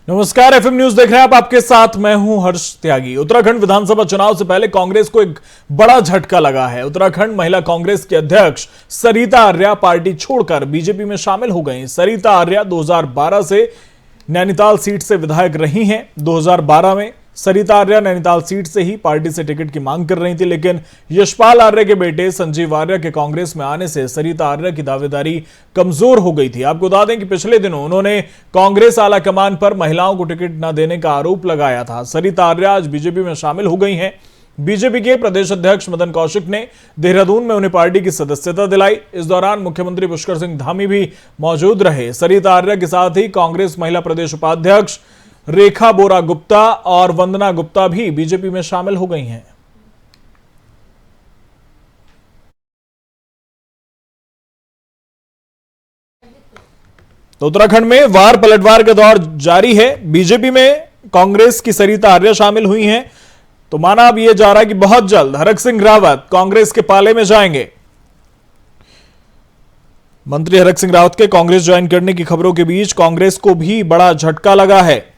नमस्कार, FM news देख रहे हैं आप। आपके साथ मैं हूं हर्ष त्यागी। उत्तराखंड विधानसभा चुनाव से पहले कांग्रेस को एक बड़ा झटका लगा है। उत्तराखंड महिला कांग्रेस के अध्यक्ष सरिता आर्या पार्टी छोड़कर बीजेपी में शामिल हो गई। सरिता आर्या 2012 से नैनीताल सीट से विधायक रही हैं। 2012 में सरिता आर्या नैनीताल सीट से ही पार्टी से टिकट की मांग कर रही थी, लेकिन यशपाल आर्य के बेटे संजीव आर्य के कांग्रेस में आने से सरिता आर्य की दावेदारी कमजोर हो गई थी। आपको बता दें कि पिछले दिनों उन्होंने कांग्रेस आलाकमान पर महिलाओं को टिकट न देने का आरोप लगाया था। सरिता आर्य आज बीजेपी में शामिल हो गई हैं। बीजेपी के प्रदेश अध्यक्ष मदन कौशिक ने देहरादून में उन्हें पार्टी की सदस्यता दिलाई। इस दौरान मुख्यमंत्री पुष्कर सिंह धामी भी मौजूद रहे। सरिता आर्य के साथ ही कांग्रेस महिला प्रदेश उपाध्यक्ष रेखा बोरा गुप्ता और वंदना गुप्ता भी बीजेपी में शामिल हो गई हैं। तो उत्तराखंड में वार पलटवार का दौर जारी है। बीजेपी में कांग्रेस की सरिता आर्य शामिल हुई हैं, तो माना अब यह जा रहा है कि बहुत जल्द हरक सिंह रावत कांग्रेस के पाले में जाएंगे। मंत्री हरक सिंह रावत के कांग्रेस ज्वाइन करने की खबरों के बीच कांग्रेस को भी बड़ा झटका लगा है।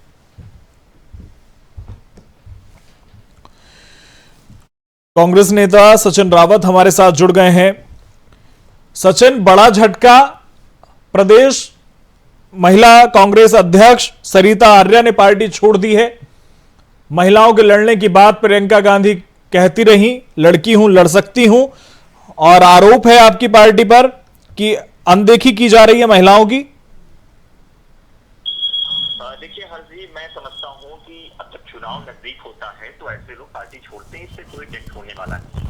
कांग्रेस नेता सचिन रावत हमारे साथ जुड़ गए हैं। सचिन, बड़ा झटका, प्रदेश महिला कांग्रेस अध्यक्ष सरिता आर्या ने पार्टी छोड़ दी है। महिलाओं के लड़ने की बात प्रियंका गांधी कहती रही, लड़की हूं, लड़ सकती हूं, और आरोप है आपकी पार्टी पर कि अनदेखी की जा रही है महिलाओं की। देखिए हर जी, मैं समझता हूं कि अब जब चुनाव नजदीक होता है तो ऐसे लोग पार्टी छोड़ते हैं, इससे कोई टेक्स होने वाला नहीं।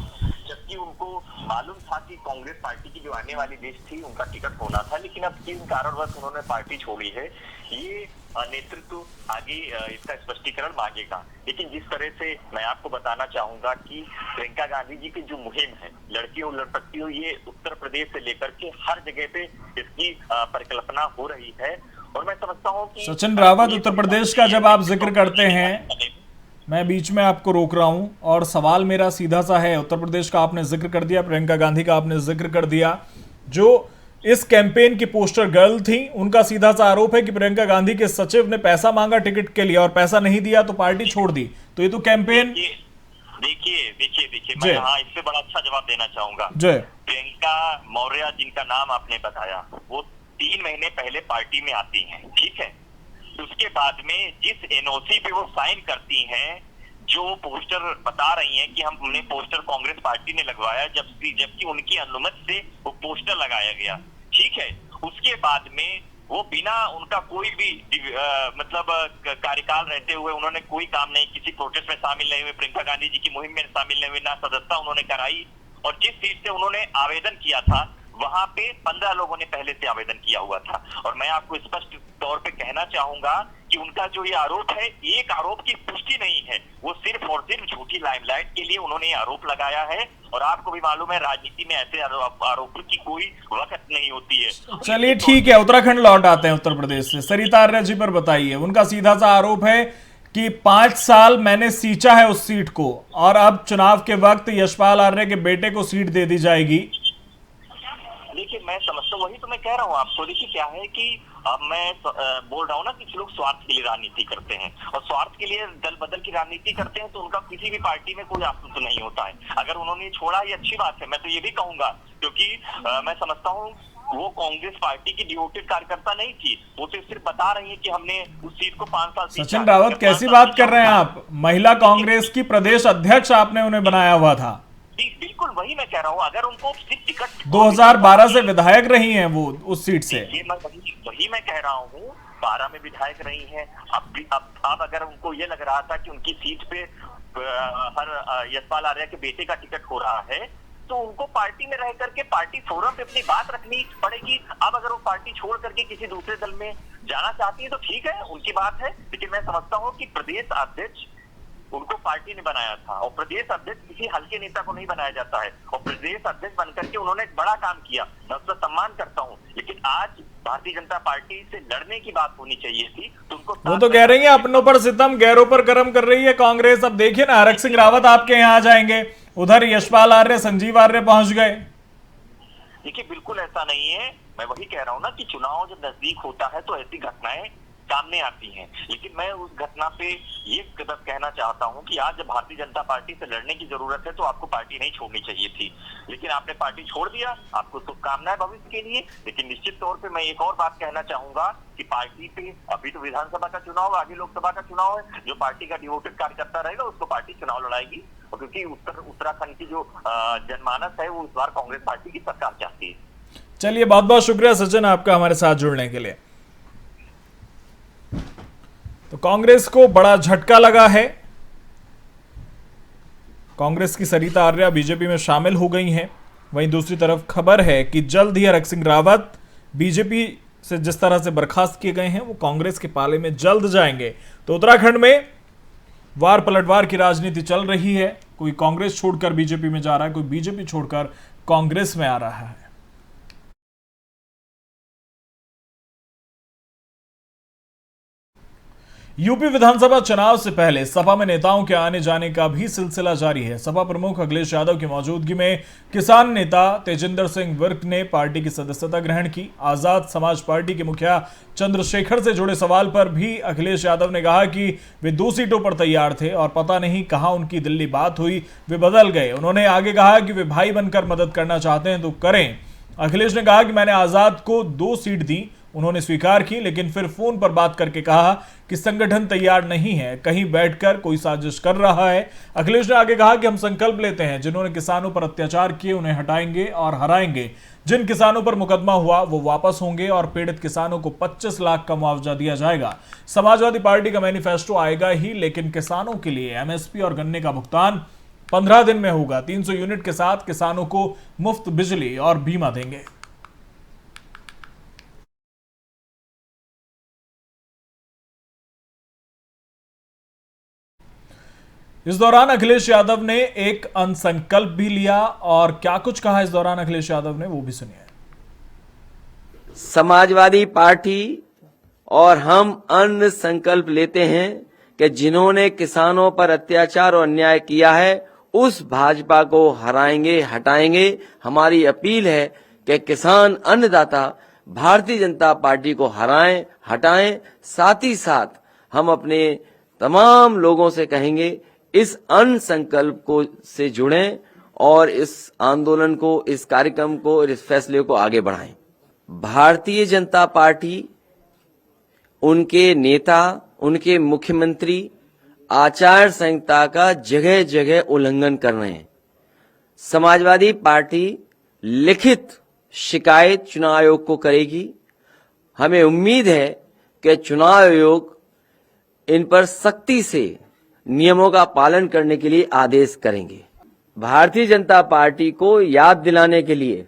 जबकि उनको मालूम था कि कांग्रेस पार्टी की जो आने वाली लिस्ट थी उनका टिकट होना था, लेकिन अब किन कारणवश उन्होंने पार्टी छोड़ी है ये नेतृत्व आगे इसका स्पष्टीकरण मांगेगा। लेकिन जिस तरह से मैं आपको बताना चाहूंगा कि प्रियंका गांधी जी की जो मुहिम है लड़की हो लड़ सकती हो, ये उत्तर प्रदेश से लेकर के हर जगह पे इसकी परिकल्पना हो रही है। और मैं समझता हूं कि सचिन रावत, उत्तर प्रदेश का जब आप जिक्र करते हैं, मैं बीच में आपको रोक रहा हूं और सवाल मेरा सीधा सा है। उत्तर प्रदेश का आपने जिक्र कर दिया, प्रियंका गांधी का आपने जिक्र कर दिया, जो इस कैंपेन की पोस्टर गर्ल थी, उनका सीधा सा आरोप है कि प्रियंका गांधी के सचिव ने पैसा मांगा टिकट के लिए और पैसा नहीं दिया तो पार्टी छोड़ दी। तो ये तो कैंपेन। देखिए मैं यहाँ इससे बड़ा अच्छा जवाब देना चाहूंगा। प्रियंका मौर्य जिनका नाम आपने बताया, वो 3 महीने पहले पार्टी में आती हैं, ठीक है। उसके बाद में जिस एनओसी पे वो साइन करती हैं, जो पोस्टर बता रही हैं कि हमने पोस्टर कांग्रेस पार्टी ने लगवाया, जबकि उनकी अनुमति से वो पोस्टर लगाया गया, ठीक है। उसके बाद में वो बिना उनका कोई भी मतलब कार्यकाल रहते हुए उन्होंने कोई काम नहीं, किसी प्रोटेस्ट में शामिल नहीं हुए, प्रियंका गांधी जी की मुहिम में शामिल नहीं हुए, ना सदस्यता उन्होंने कराई। और जिस सीट से उन्होंने आवेदन किया था वहां पे 15 लोगों ने पहले से आवेदन किया हुआ था। और मैं आपको स्पष्ट तौर पे कहना चाहूंगा कि उनका जो ये आरोप है, एक आरोप की पुष्टि नहीं है, वो सिर्फ और सिर्फ झूठी लाइमलाइट के लिए उन्होंने ये आरोप लगाया है। और आपको भी मालूम है राजनीति में ऐसे आरोपों की कोई वक्त नहीं होती है। चलिए ठीक है, उत्तराखंड लौट आते हैं। उत्तर प्रदेश से सरिता आर्य जी पर बताइए। उनका सीधा सा आरोप है कि 5 साल मैंने सींचा है उस सीट को और अब चुनाव के वक्त यशपाल आर्य के बेटे को सीट दे दी जाएगी। देखिए मैं समझता हूँ, वही तो मैं कह रहा हूँ आपको। देखिए क्या है कि अब मैं बोल रहा हूँ ना कि कुछ लोग स्वार्थ के लिए राजनीति करते हैं और स्वार्थ के लिए दल बदल की राजनीति करते हैं, तो उनका किसी भी पार्टी में कोई अस्तित्व नहीं होता है। अगर उन्होंने छोड़ा ये अच्छी बात है, मैं तो ये भी कहूंगा, क्योंकि मैं समझता हूँ वो कांग्रेस पार्टी की डिवोटेड कार्यकर्ता नहीं थी, वो तो सिर्फ बता रही है कि हमने उस सीट को 5 साल। सचिन रावत, कैसी बात कर रहे हैं आप? महिला कांग्रेस की प्रदेश अध्यक्ष आपने उन्हें बनाया हुआ था। बिल्कुल वही मैं कह रहा हूँ। अगर उनको टिकट 2012 से विधायक रही हैं वो उस सीट से। वही मैं कह रहा हूँ, 12 में विधायक रही हैं। अब अगर उनको ये लग रहा था कि उनकी सीट पे हर यशपाल आर्य के बेटे का टिकट हो रहा है, तो उनको पार्टी में रह करके पार्टी फोरम पे अपनी बात रखनी पड़ेगी। अब अगर वो पार्टी छोड़ करके किसी दूसरे दल में जाना चाहती है तो ठीक है, उनकी बात है। लेकिन मैं समझता हूँ कि प्रदेश अध्यक्ष उनको पार्टी ने बनाया था और प्रदेश अध्यक्ष किसी हल्के नेता को नहीं बनाया जाता है। और प्रदेश अध्यक्ष बनकर के उन्होंने एक बड़ा काम किया, मैं उसका सम्मान करता हूँ। लेकिन आज भारतीय जनता पार्टी से लड़ने की बात होनी चाहिए थी, तो उनको वो तो कह रही है अपनों पर सितम गैरों पर करम कर रही है कांग्रेस। अब देखिए ना, हरक सिंह रावत आपके यहाँ आ जाएंगे, उधर यशपाल आर्य, संजीव आर्य पहुंच गए। देखिए बिल्कुल ऐसा नहीं है, मैं वही कह रहा हूँ ना कि चुनाव जब नजदीक होता है तो ऐसी घटनाएं सामने आती हैं। लेकिन मैं उस घटना पे ये बस कहना चाहता हूं कि आज जब भारतीय जनता पार्टी से लड़ने की जरूरत है तो आपको पार्टी नहीं छोड़नी चाहिए थी, लेकिन आपने पार्टी छोड़ दिया। आपको शुभकामनाएं भविष्य के लिए। लेकिन निश्चित तौर पे मैं एक और बात कहना चाहूंगा कि पार्टी पे अभी तो विधानसभा का चुनाव, आगे लोकसभा का चुनाव है। जो पार्टी का डिवोटेड कार्यकर्ता रहेगा उसको पार्टी चुनाव लड़ाएगी, और क्योंकि उत्तराखंड की जो जनमानस है वो इस बार कांग्रेस पार्टी की सरकार चाहती है। चलिए, बहुत बहुत शुक्रिया सचिन आपका हमारे साथ जुड़ने के लिए। तो कांग्रेस को बड़ा झटका लगा है। कांग्रेस की सरिता आर्या बीजेपी में शामिल हो गई हैं। वहीं दूसरी तरफ खबर है कि जल्द ही हरक सिंह रावत बीजेपी से जिस तरह से बर्खास्त किए गए हैं वो कांग्रेस के पाले में जल्द जाएंगे। तो उत्तराखंड में वार पलटवार की राजनीति चल रही है। कोई कांग्रेस छोड़कर बीजेपी में जा रहा है, कोई बीजेपी छोड़कर कांग्रेस में आ रहा है। यूपी विधानसभा चुनाव से पहले सपा में नेताओं के आने जाने का भी सिलसिला जारी है। सपा प्रमुख अखिलेश यादव की मौजूदगी में किसान नेता तेजिंदर सिंह विर्क ने पार्टी की सदस्यता ग्रहण की। आजाद समाज पार्टी के मुखिया चंद्रशेखर से जुड़े सवाल पर भी अखिलेश यादव ने कहा कि वे 2 सीटों पर तैयार थे और पता नहीं कहां उनकी दिल्ली बात हुई, वे बदल गए। उन्होंने आगे कहा कि वे भाई बनकर मदद करना चाहते हैं तो करें। अखिलेश ने कहा कि मैंने आजाद को 2 सीट दी, उन्होंने स्वीकार की, लेकिन फिर फोन पर बात करके कहा कि संगठन तैयार नहीं है, कहीं बैठकर कोई साजिश कर रहा है। अखिलेश ने आगे कहा कि हम संकल्प लेते हैं, जिन्होंने किसानों पर अत्याचार किए उन्हें हटाएंगे और हराएंगे। जिन किसानों पर मुकदमा हुआ वो वापस होंगे और पीड़ित किसानों को 25 लाख का मुआवजा दिया जाएगा। समाजवादी पार्टी का मैनिफेस्टो आएगा ही, लेकिन किसानों के लिए एमएसपी और गन्ने का भुगतान 15 दिन में होगा। 300 यूनिट के साथ किसानों को मुफ्त बिजली और बीमा देंगे। इस दौरान अखिलेश यादव ने एक अनसंकल्प भी लिया, और क्या कुछ कहा इस दौरान अखिलेश यादव ने वो भी सुनिए। समाजवादी पार्टी और हम अन्य संकल्प लेते हैं कि जिन्होंने किसानों पर अत्याचार और अन्याय किया है उस भाजपा को हराएंगे, हटाएंगे। हमारी अपील है कि किसान अन्नदाता भारतीय जनता पार्टी को हराएं, हटाएं। साथ ही साथ हम अपने तमाम लोगों से कहेंगे इस अन संकल्प को से जुड़ें और इस आंदोलन को, इस कार्यक्रम को, इस फैसले को आगे बढ़ाएं। भारतीय जनता पार्टी, उनके नेता, उनके मुख्यमंत्री आचार संहिता का जगह जगह उल्लंघन कर रहे हैं। समाजवादी पार्टी लिखित शिकायत चुनाव आयोग को करेगी। हमें उम्मीद है कि चुनाव आयोग इन पर सख्ती से नियमों का पालन करने के लिए आदेश करेंगे। भारतीय जनता पार्टी को याद दिलाने के लिए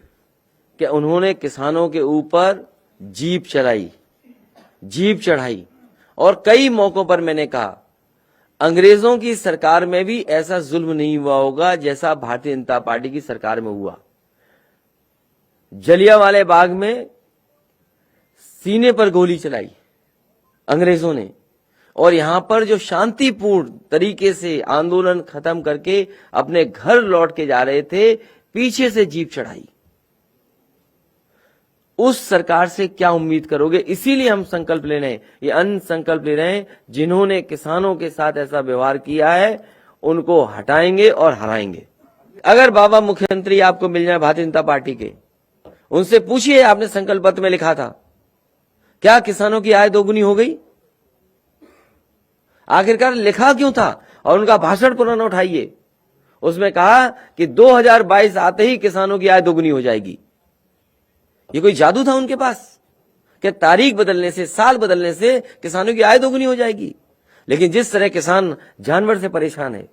कि उन्होंने किसानों के ऊपर जीप चढ़ाई और कई मौकों पर मैंने कहा अंग्रेजों की सरकार में भी ऐसा जुल्म नहीं हुआ होगा जैसा भारतीय जनता पार्टी की सरकार में हुआ। जलियांवाला बाग में सीने पर गोली चलाई अंग्रेजों ने, और यहां पर जो शांतिपूर्ण तरीके से आंदोलन खत्म करके अपने घर लौट के जा रहे थे, पीछे से जीप चढ़ाई। उस सरकार से क्या उम्मीद करोगे? इसीलिए हम संकल्प ले रहे हैं, ये अन्य संकल्प ले रहे हैं। जिन्होंने किसानों के साथ ऐसा व्यवहार किया है उनको हटाएंगे और हराएंगे। अगर बाबा मुख्यमंत्री आपको मिल जाए भारतीय जनता पार्टी के, उनसे पूछिए आपने संकल्प पत्र में लिखा था क्या किसानों की आय दोगुनी हो गई? आखिरकार लिखा क्यों था? और उनका भाषण पुराना उठाइए, उसमें कहा कि 2022 आते ही किसानों की आय दोगुनी हो जाएगी। ये कोई जादू था उनके पास कि तारीख बदलने से, साल बदलने से किसानों की आय दोगुनी हो जाएगी? लेकिन जिस तरह किसान जानवर से परेशान है,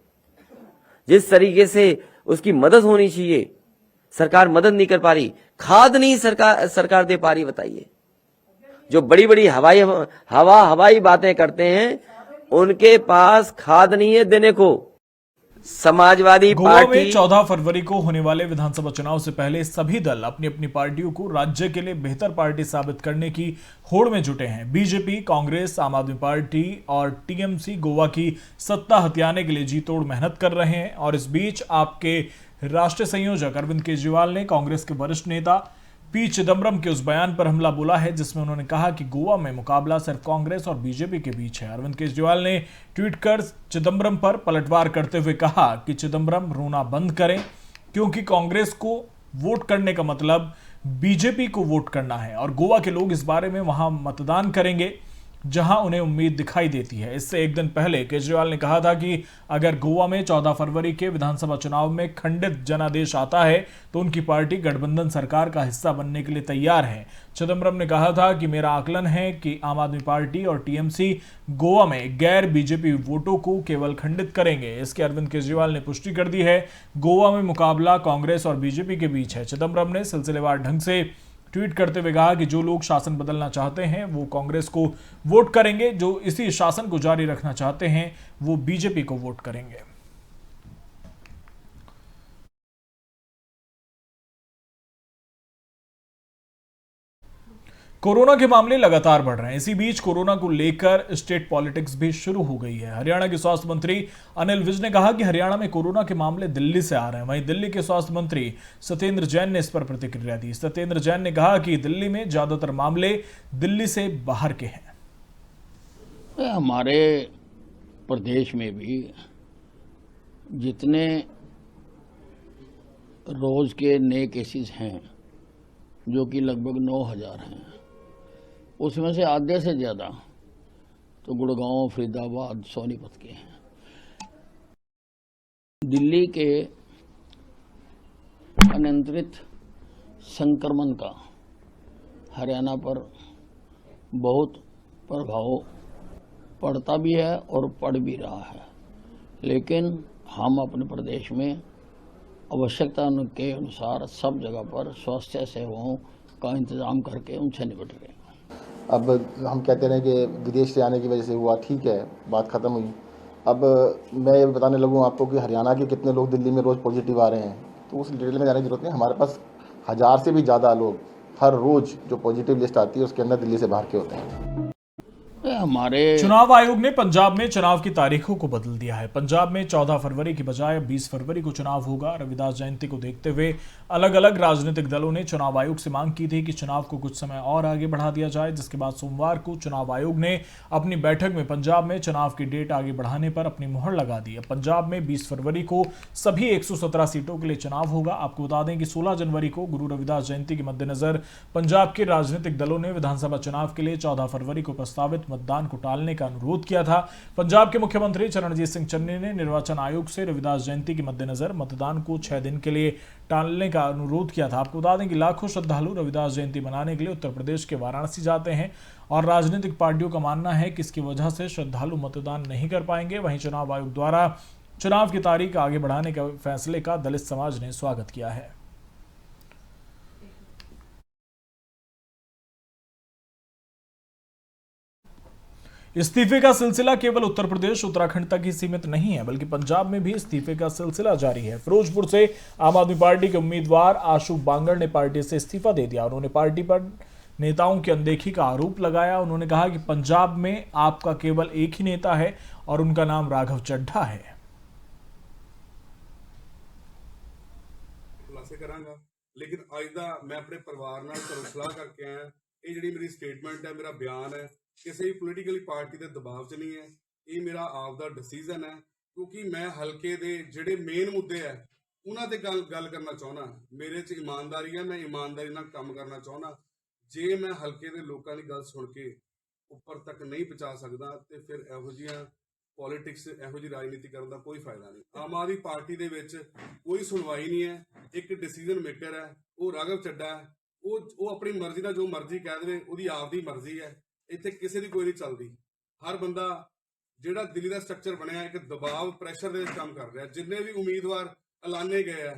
जिस तरीके से उसकी मदद होनी चाहिए, सरकार मदद नहीं कर पा रही। खाद नहीं सरकार दे पा रही। बताइए, जो बड़ी बड़ी हवाई बातें करते हैं उनके पास खाद नहीं है देने को। समाजवादी पार्टी में 14 फरवरी को होने वाले विधानसभा चुनाव से पहले सभी दल अपनी अपनी पार्टियों को राज्य के लिए बेहतर पार्टी साबित करने की होड़ में जुटे हैं। बीजेपी, कांग्रेस, आम आदमी पार्टी और टीएमसी गोवा की सत्ता हथियाने के लिए जी तोड़ मेहनत कर रहे हैं। और इस बीच आपके राष्ट्रीय संयोजक अरविंद केजरीवाल ने कांग्रेस के वरिष्ठ नेता पी चिदम्बरम के उस बयान पर हमला बोला है जिसमें उन्होंने कहा कि गोवा में मुकाबला सिर्फ कांग्रेस और बीजेपी के बीच है। अरविंद केजरीवाल ने ट्वीट कर चिदम्बरम पर पलटवार करते हुए कहा कि चिदम्बरम रोना बंद करें, क्योंकि कांग्रेस को वोट करने का मतलब बीजेपी को वोट करना है और गोवा के लोग इस बारे में वहां मतदान करेंगे जहां उन्हें उम्मीद दिखाई देती है। इससे एक दिन पहले केजरीवाल ने कहा था कि अगर गोवा में 14 फरवरी के विधानसभा चुनाव में खंडित जनादेश आता है तो उनकी पार्टी गठबंधन सरकार का हिस्सा बनने के लिए तैयार है। चिदम्बरम ने कहा था कि मेरा आकलन है कि आम आदमी पार्टी और टीएमसी गोवा में गैर बीजेपी वोटों को केवल खंडित करेंगे। इसके अरविंद केजरीवाल ने पुष्टि कर दी है। गोवा में मुकाबला कांग्रेस और बीजेपी के बीच है। चिदम्बरम ने सिलसिलेवार ढंग से ट्वीट करते हुए कहा कि जो लोग शासन बदलना चाहते हैं वो कांग्रेस को वोट करेंगे, जो इसी शासन को जारी रखना चाहते हैं वो बीजेपी को वोट करेंगे। कोरोना के मामले लगातार बढ़ रहे हैं। इसी बीच कोरोना को लेकर स्टेट पॉलिटिक्स भी शुरू हो गई है। हरियाणा के स्वास्थ्य मंत्री अनिल विज ने कहा कि हरियाणा में कोरोना के मामले दिल्ली से आ रहे हैं। वहीं दिल्ली के स्वास्थ्य मंत्री सत्येंद्र जैन ने इस पर प्रतिक्रिया दी। सत्येंद्र जैन ने कहा कि दिल्ली में ज्यादातर मामले दिल्ली से बाहर के हैं। हमारे प्रदेश में भी जितने रोज के नए केसेस हैं, जो कि लगभग 9,000 हैं, उसमें से आधे से ज़्यादा तो गुड़गांव, फरीदाबाद, सोनीपत के हैं। दिल्ली के अनियंत्रित संक्रमण का हरियाणा पर बहुत प्रभाव पड़ता भी है और पड़ भी रहा है, लेकिन हम अपने प्रदेश में आवश्यकता के अनुसार सब जगह पर स्वास्थ्य सेवाओं का इंतजाम करके उनसे निपट रहे हैं। अब हम कहते रहे कि विदेश से आने की वजह से हुआ, ठीक है, बात ख़त्म हुई। अब मैं ये बताने लगूँ आपको कि हरियाणा के कितने लोग दिल्ली में रोज़ पॉजिटिव आ रहे हैं, तो उस डिटेल में जाने की जरूरत नहीं। हमारे पास 1000 से भी ज़्यादा लोग हर रोज़ जो पॉजिटिव लिस्ट आती है उसके अंदर दिल्ली से बाहर के होते हैं। हमारे चुनाव आयोग ने पंजाब में चुनाव की तारीखों को बदल दिया है। पंजाब में 14 फरवरी की बजाय 20 फरवरी को चुनाव होगा। रविदास जयंती को देखते हुए अलग अलग राजनीतिक दलों ने चुनाव आयोग से मांग की थी कि चुनाव को कुछ समय और आगे बढ़ा दिया जाए, जिसके बाद सोमवार को चुनाव आयोग ने अपनी बैठक में पंजाब में चुनाव की डेट आगे बढ़ाने पर अपनी मुहर लगा दी। पंजाब में 20 फरवरी को सभी 117 सीटों के लिए चुनाव होगा। आपको बता दें कि 16 जनवरी को गुरु रविदास जयंती के मद्देनजर पंजाब के राजनीतिक दलों ने विधानसभा चुनाव के लिए 14 फरवरी को प्रस्तावित मतदान को टालने का अनुरोध किया था। पंजाब के मुख्यमंत्री चरणजीत सिंह चन्नी ने निर्वाचन आयोग से रविदास जयंती के मद्देनजर मतदान को 6 दिन के लिए टालने का अनुरोध किया था। आपको बता दें कि लाखों श्रद्धालु रविदास जयंती मनाने के लिए उत्तर प्रदेश के वाराणसी जाते हैं और राजनीतिक पार्टियों का मानना है कि इसकी वजह से श्रद्धालु मतदान नहीं कर पाएंगे। वहीं चुनाव आयोग द्वारा चुनाव की तारीख आगे बढ़ाने के फैसले का दलित समाज ने स्वागत किया है। इस्तीफे का सिलसिला केवल उत्तर प्रदेश उत्तराखंड तक ही सीमित नहीं है, बल्कि पंजाब में भी इस्तीफे का सिलसिला जारी है। फिरोजपुर से आम आदमी पार्टी के उम्मीदवार आशु बांगड़ ने पार्टी से इस्तीफा दे दिया। उन्होंने पार्टी पर नेताओं की अनदेखी का आरोप लगाया। उन्होंने कहा कि पंजाब में आपका केवल एक ही नेता है और उनका नाम राघव चड्ढा है। लेकिन आज दा मैं अपने परिवार नाल सलाह करके आया। ये जिहड़ी मेरी स्टेटमेंट है, मेरा बयान है, किसी भी पोलीटिकल पार्टी के दबाव च नहीं है। ये मेरा आप दा डिसीजन है, क्योंकि मैं हल्के दे जिहड़े मेन मुद्दे है उन्हां ते गल करना चाहना। मेरे च ईमानदारी है, मैं ईमानदारी नाल काम करना चाहना। जे मैं हल्के दे लोकां दी गल सुन के उपर तक नहीं पहुंचा सकदा ते फिर इहो जिहियां पॉलिटिक्स, इहो जी राजनीति करने का कोई फायदा नहीं। आम आदमी पार्टी दे विच कोई सुनवाई नहीं है। एक डिसीजन मेकर है वो राघव चड्ढा है। वो अपनी मर्जी का जो मर्जी कह दे, उसकी आपकी मर्जी है। इत्थे किसी की कोई नहीं चलती। हर बंदा जिहड़ा दिल्ली का स्ट्रक्चर बनया एक दबाव प्रैशर दे काम कर रहा है। जिन्ने भी उम्मीदवार ऐलाने गए हैं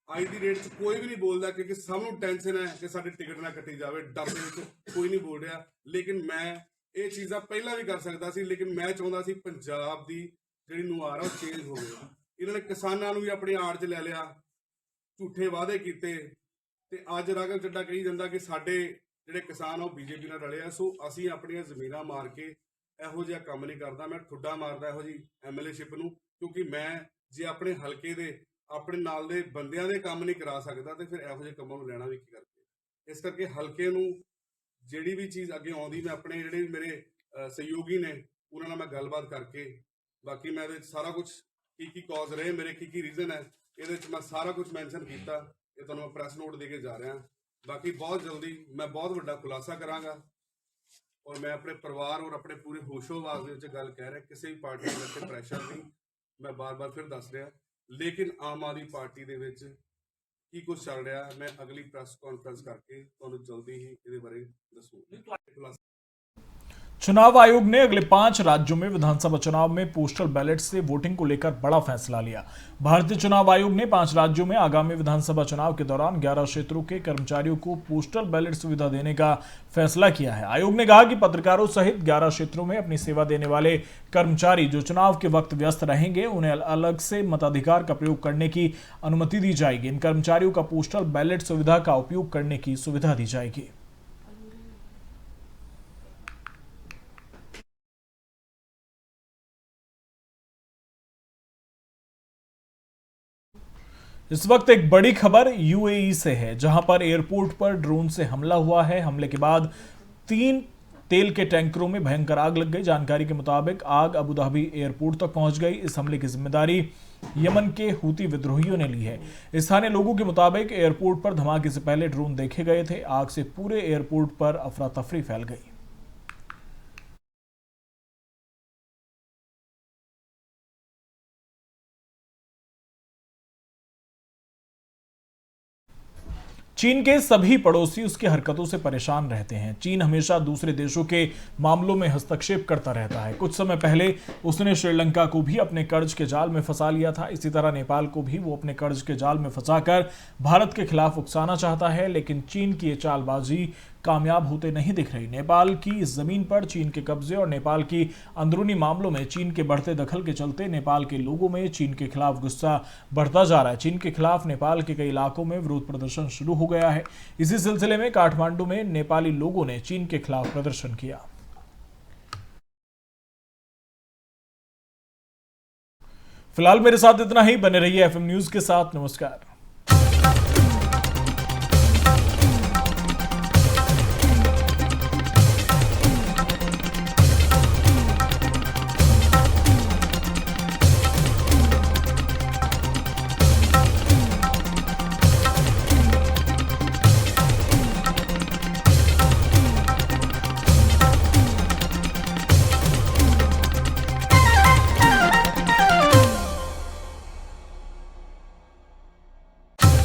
अज की डेट कोई भी नहीं बोलता, क्योंकि सबनों टेंशन है कि साडी टिकट ना कटी जाए। डर दे कोई नहीं बोल रहा। लेकिन मैं ये चीज़ां पहला भी कर सकता सी, लेकिन मैं चाहता सी पंजाब की जिहड़ी नुहार है चेंज हो गई। इन्होंने किसानों भी अपनी आड़ च लै लिया, झूठे वादे किए ते अज राघव चड्ढा कही जाता कि साडे जिहड़े किसान वो बीजेपी नाल रले आ। सो असीं अपणियां ज़मीनां मार के इहो जिहा काम नहीं करदा। मैं ठुड्डा मारदा इहो जी MLA-शिप नूं, क्योंकि मैं जे अपने हल्के दे अपने नाल दे बंदियां दे काम नहीं करा सकदा ते फिर इहो जिहे कामां नूं लैणा भी की करके। ਇਸ ਕਰਕੇ ਹਲਕੇ ਨੂੰ ਜਿਹੜੀ ਵੀ ਚੀਜ਼ ਅੱਗੇ ਆਉਂਦੀ ਮੈਂ ਆਪਣੇ ਜਿਹੜੇ ਮੇਰੇ ਸਹਿਯੋਗੀ ਨੇ ਉਹਨਾਂ ਨਾਲ ਮੈਂ ਗੱਲਬਾਤ ਕਰਕੇ ਬਾਕੀ ਮੈਂ ਇਹਦੇ ਵਿੱਚ ਸਾਰਾ ਕੁਝ ਕੀ ਕਾਜ਼ ਰਹੇ ਮੇਰੇ ਕੀ ਰੀਜ਼ਨ ਹੈ ਇਹਦੇ ਵਿੱਚ ਮੈਂ ਸਾਰਾ ਕੁਝ ਮੈਂਸ਼ਨ ਕੀਤਾ ਇਹ ਤੁਹਾਨੂੰ ਮੈਂ ਪ੍ਰੈਸ ਨੋਟ ਦੇ ਕੇ ਜਾ ਰਿਹਾ ਬਾਕੀ ਬਹੁਤ ਜਲਦੀ ਮੈਂ ਬਹੁਤ ਵੱਡਾ ਖੁਲਾਸਾ ਕਰਾਂਗਾ ਔਰ ਮੈਂ ਆਪਣੇ ਪਰਿਵਾਰ ਔਰ ਆਪਣੇ ਪੂਰੇ ਹੋਸ਼ੋ-ਹਵਾਸ ਦੇ ਵਿੱਚ ਗੱਲ ਕਹਿ ਰਿਹਾ ਕਿਸੇ ਵੀ ਪਾਰਟੀ ਦੇ ਉੱਤੇ ਪ੍ਰੈਸ਼ਰ ਨਹੀਂ ਮੈਂ ਬਾਰ-ਬਾਰ ਫਿਰ ਦੱਸ ਰਿਹਾ ਲੇਕਿਨ ਆਮ ਆਦਮੀ ਪਾਰਟੀ ਦੇ ਵਿੱਚ ਕੀ ਕੁਝ ਚੱਲ ਰਿਹਾ ਮੈਂ ਅਗਲੀ ਪ੍ਰੈਸ ਕਾਨਫਰੰਸ करके ਤੁਹਾਨੂੰ जल्दी ही ਇਹਦੇ ਬਾਰੇ ਦੱਸੂਗਾ। चुनाव आयोग ने अगले 5 राज्यों में विधानसभा चुनाव में पोस्टल बैलेट से वोटिंग को लेकर बड़ा फैसला लिया। भारतीय चुनाव आयोग ने 5 राज्यों में आगामी विधानसभा चुनाव के दौरान 11 क्षेत्रों के कर्मचारियों को पोस्टल बैलेट सुविधा देने का फैसला किया है। आयोग ने कहा कि पत्रकारों सहित 11 क्षेत्रों में अपनी सेवा देने वाले कर्मचारी जो चुनाव के वक्त व्यस्त रहेंगे उन्हें अलग से मताधिकार का प्रयोग करने की अनुमति दी जाएगी। इन कर्मचारियों का पोस्टल बैलेट सुविधा का उपयोग करने की सुविधा दी जाएगी। इस वक्त एक बड़ी खबर यूएई से है, जहां पर एयरपोर्ट पर ड्रोन से हमला हुआ है। हमले के बाद 3 तेल के टैंकरों में भयंकर आग लग गई। जानकारी के मुताबिक आग अबू धाबी एयरपोर्ट तक पहुंच गई। इस हमले की जिम्मेदारी यमन के हूती विद्रोहियों ने ली है। स्थानीय लोगों के मुताबिक एयरपोर्ट पर धमाके से पहले ड्रोन देखे गए थे। आग से पूरे एयरपोर्ट पर अफरा तफरी फैल गई। चीन के सभी पड़ोसी उसकी हरकतों से परेशान रहते हैं। चीन हमेशा दूसरे देशों के मामलों में हस्तक्षेप करता रहता है। कुछ समय पहले उसने श्रीलंका को भी अपने कर्ज के जाल में फंसा लिया था। इसी तरह नेपाल को भी वो अपने कर्ज के जाल में फंसाकर भारत के खिलाफ उकसाना चाहता है, लेकिन चीन की ये चालबाजी कामयाब होते नहीं दिख रही। नेपाल की जमीन पर चीन के कब्जे और नेपाल की अंदरूनी मामलों में चीन के बढ़ते दखल के चलते नेपाल के लोगों में चीन के खिलाफ गुस्सा बढ़ता जा रहा है। चीन के खिलाफ नेपाल के कई इलाकों में विरोध प्रदर्शन शुरू हो गया है। इसी सिलसिले में काठमांडू में नेपाली लोगों ने चीन के खिलाफ प्रदर्शन किया। फिलहाल मेरे साथ इतना ही। बने रहिए एफएम न्यूज के साथ। नमस्कार।